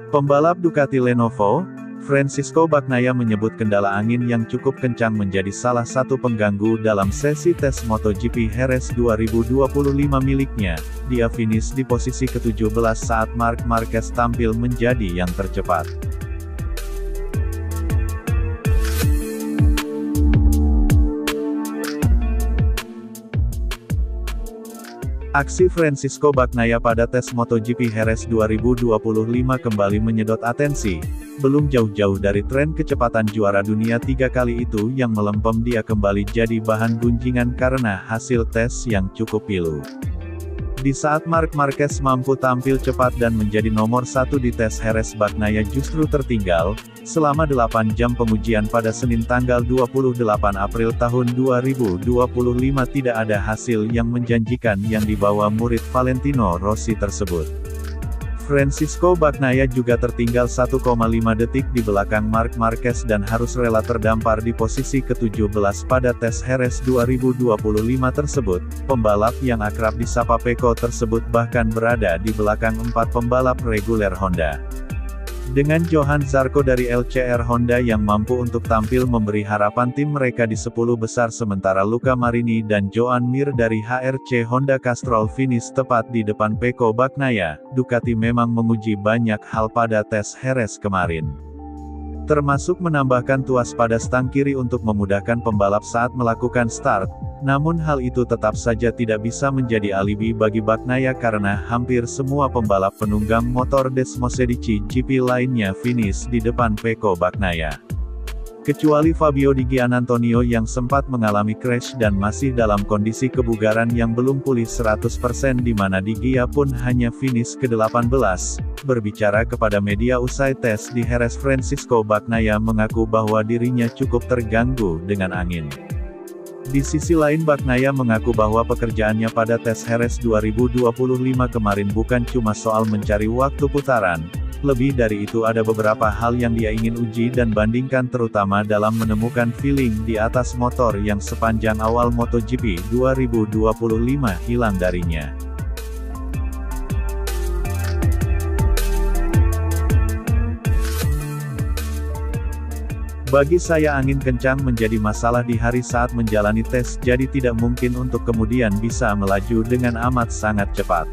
Pembalap Ducati Lenovo, Francisco Bagnaia menyebut kendala angin yang cukup kencang menjadi salah satu pengganggu dalam sesi tes MotoGP Jerez 2025 miliknya. Dia finish di posisi ke-17 saat Marc Marquez tampil menjadi yang tercepat. Aksi Francisco Bagnaia pada tes MotoGP Jerez 2025 kembali menyedot atensi. Belum jauh-jauh dari tren kecepatan juara dunia 3 kali itu yang melempem, dia kembali jadi bahan gunjingan karena hasil tes yang cukup pilu. Di saat Marc Marquez mampu tampil cepat dan menjadi nomor 1 di tes Jerez, Bagnaia justru tertinggal. Selama 8 jam pengujian pada Senin tanggal 28 April tahun 2025 tidak ada hasil yang menjanjikan yang dibawa murid Valentino Rossi tersebut. Francisco Bagnaia juga tertinggal 1,5 detik di belakang Marc Marquez dan harus rela terdampar di posisi ke-17 pada tes Jerez 2025 tersebut. Pembalap yang akrab disapa Pecco tersebut bahkan berada di belakang 4 pembalap reguler Honda. Dengan Johan Zarco dari LCR Honda yang mampu untuk tampil memberi harapan tim mereka di 10 besar, sementara Luca Marini dan Joan Mir dari HRC Honda Castrol finish tepat di depan Pecco Bagnaia. Ducati memang menguji banyak hal pada tes Jerez kemarin, termasuk menambahkan tuas pada stang kiri untuk memudahkan pembalap saat melakukan start. Namun hal itu tetap saja tidak bisa menjadi alibi bagi Bagnaia karena hampir semua pembalap penunggang motor Desmosedici GP lainnya finish di depan Pecco Bagnaia. Kecuali Fabio Di Giannantonio yang sempat mengalami crash dan masih dalam kondisi kebugaran yang belum pulih 100%, di mana Di Gia pun hanya finish ke-18. Berbicara kepada media usai tes di Jerez, Francisco Bagnaia mengaku bahwa dirinya cukup terganggu dengan angin. Di sisi lain, Bagnaia mengaku bahwa pekerjaannya pada tes Jerez 2025 kemarin bukan cuma soal mencari waktu putaran. Lebih dari itu, ada beberapa hal yang dia ingin uji dan bandingkan, terutama dalam menemukan feeling di atas motor yang sepanjang awal MotoGP 2025 hilang darinya. Bagi saya angin kencang menjadi masalah di hari saat menjalani tes, jadi tidak mungkin untuk kemudian bisa melaju dengan amat sangat cepat.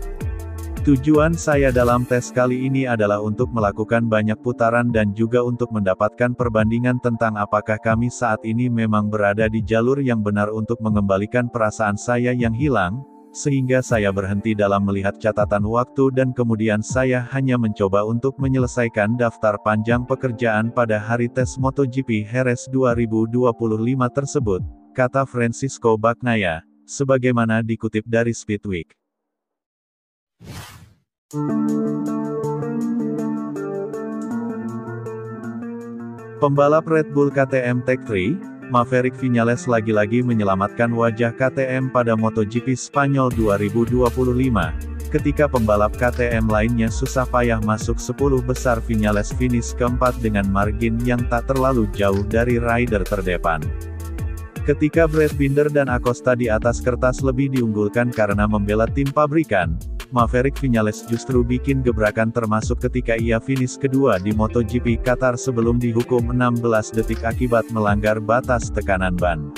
Tujuan saya dalam tes kali ini adalah untuk melakukan banyak putaran dan juga untuk mendapatkan perbandingan tentang apakah kami saat ini memang berada di jalur yang benar untuk mengembalikan perasaan saya yang hilang. Sehingga saya berhenti dalam melihat catatan waktu dan kemudian saya hanya mencoba untuk menyelesaikan daftar panjang pekerjaan pada hari tes MotoGP Jerez 2025 tersebut, kata Francisco Bagnaia, sebagaimana dikutip dari Speedweek. Pembalap Red Bull KTM Tech3, Maverick Viñales lagi-lagi menyelamatkan wajah KTM pada MotoGP Spanyol 2025. Ketika pembalap KTM lainnya susah payah masuk 10 besar, Viñales finish keempat dengan margin yang tak terlalu jauh dari rider terdepan. Ketika Brad Binder dan Acosta di atas kertas lebih diunggulkan karena membela tim pabrikan, Maverick Viñales justru bikin gebrakan, termasuk ketika ia finish kedua di MotoGP Qatar sebelum dihukum 16 detik akibat melanggar batas tekanan ban.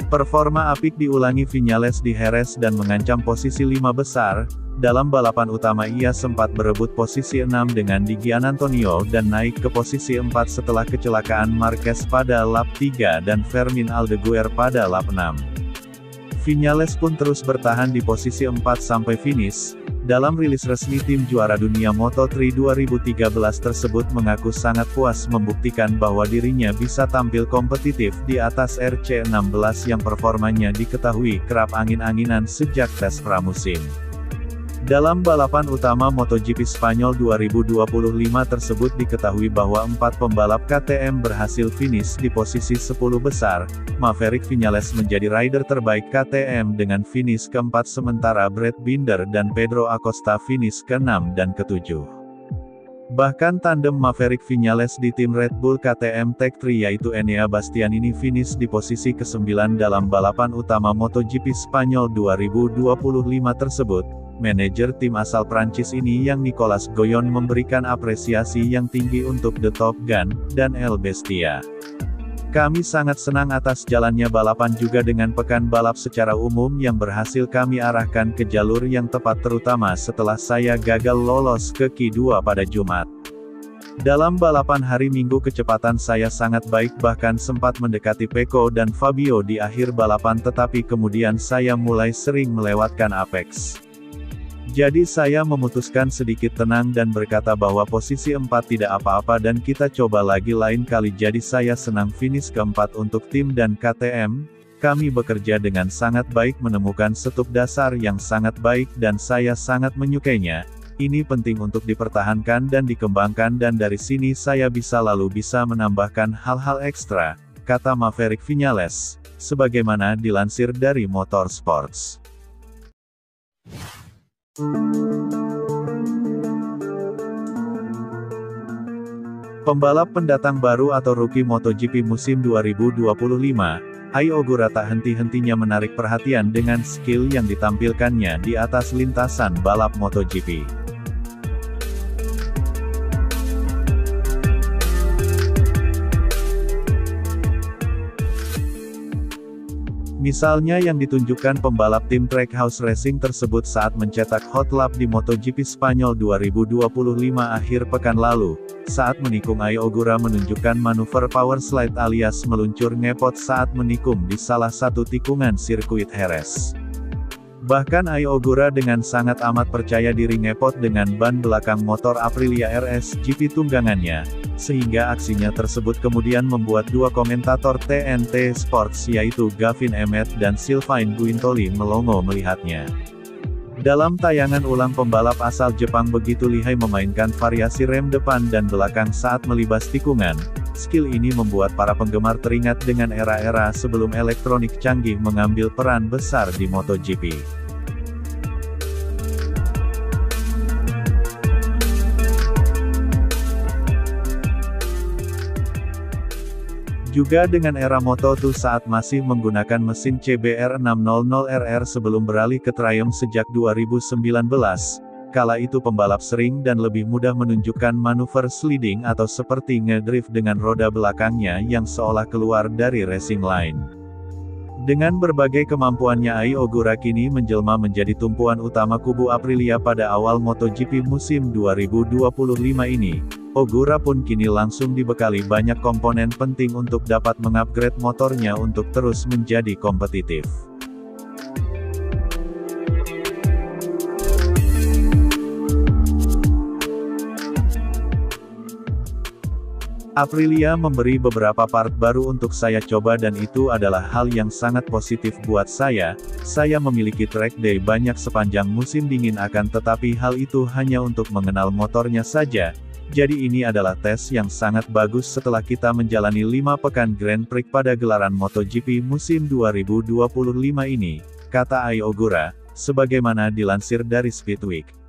Performa apik diulangi Viñales di Jerez dan mengancam posisi 5 besar. Dalam balapan utama ia sempat berebut posisi 6 dengan Di Giannantonio dan naik ke posisi 4 setelah kecelakaan Marquez pada lap 3 dan Fermin Aldeguer pada lap 6. Viñales pun terus bertahan di posisi 4 sampai finish. Dalam rilis resmi, tim juara dunia Moto3 2013 tersebut mengaku sangat puas membuktikan bahwa dirinya bisa tampil kompetitif di atas RC16 yang performanya diketahui kerap angin-anginan sejak tes pramusim. Dalam balapan utama MotoGP Spanyol 2025 tersebut diketahui bahwa 4 pembalap KTM berhasil finish di posisi 10 besar. Maverick Viñales menjadi rider terbaik KTM dengan finish keempat, sementara Brad Binder dan Pedro Acosta finish ke-6 dan ke-7. Bahkan tandem Maverick Viñales di tim Red Bull KTM Tech3 yaitu Enea Bastianini finish di posisi ke-9 dalam balapan utama MotoGP Spanyol 2025 tersebut. Manajer tim asal Prancis ini yang Nicolas Goyon memberikan apresiasi yang tinggi untuk The Top Gun dan El Bestia. Kami sangat senang atas jalannya balapan juga dengan pekan balap secara umum yang berhasil kami arahkan ke jalur yang tepat terutama setelah saya gagal lolos ke Q2 pada Jumat. Dalam balapan hari Minggu kecepatan saya sangat baik bahkan sempat mendekati Pecco dan Fabio di akhir balapan tetapi kemudian saya mulai sering melewatkan apex. Jadi saya memutuskan sedikit tenang dan berkata bahwa posisi 4 tidak apa-apa dan kita coba lagi lain kali jadi saya senang finish keempat untuk tim dan KTM, kami bekerja dengan sangat baik menemukan setup dasar yang sangat baik dan saya sangat menyukainya, ini penting untuk dipertahankan dan dikembangkan dan dari sini saya bisa menambahkan hal-hal ekstra, kata Maverick Viñales, sebagaimana dilansir dari Motorsports. Pembalap pendatang baru atau rookie MotoGP musim 2025, Ai Ogura tak henti-hentinya menarik perhatian dengan skill yang ditampilkannya di atas lintasan balap MotoGP. Misalnya yang ditunjukkan pembalap tim Trackhouse Racing tersebut saat mencetak hot lap di MotoGP Spanyol 2025 akhir pekan lalu, saat menikung Ai Ogura menunjukkan manuver power slide alias meluncur ngepot saat menikung di salah satu tikungan sirkuit Jerez. Bahkan Ai Ogura dengan sangat amat percaya diri ngepot dengan ban belakang motor Aprilia RS GP tunggangannya, sehingga aksinya tersebut kemudian membuat dua komentator TNT Sports yaitu Gavin Emmett dan Sylvain Guintoli melongo melihatnya. Dalam tayangan ulang pembalap asal Jepang begitu lihai memainkan variasi rem depan dan belakang saat melibas tikungan, skill ini membuat para penggemar teringat dengan era-era sebelum elektronik canggih mengambil peran besar di MotoGP. Juga dengan era Moto2 saat masih menggunakan mesin CBR 600RR sebelum beralih ke Triumph sejak 2019, kala itu pembalap sering dan lebih mudah menunjukkan manuver sliding atau seperti ngedrift dengan roda belakangnya yang seolah keluar dari racing line. Dengan berbagai kemampuannya Ai Ogura kini menjelma menjadi tumpuan utama kubu Aprilia pada awal MotoGP musim 2025 ini. Ogura pun kini langsung dibekali banyak komponen penting untuk dapat mengupgrade motornya untuk terus menjadi kompetitif. Aprilia memberi beberapa part baru untuk saya coba dan itu adalah hal yang sangat positif buat saya. Saya memiliki track day banyak sepanjang musim dingin akan tetapi hal itu hanya untuk mengenal motornya saja. Jadi ini adalah tes yang sangat bagus setelah kita menjalani 5 pekan Grand Prix pada gelaran MotoGP musim 2025 ini, kata Ai Ogura, sebagaimana dilansir dari Speedweek.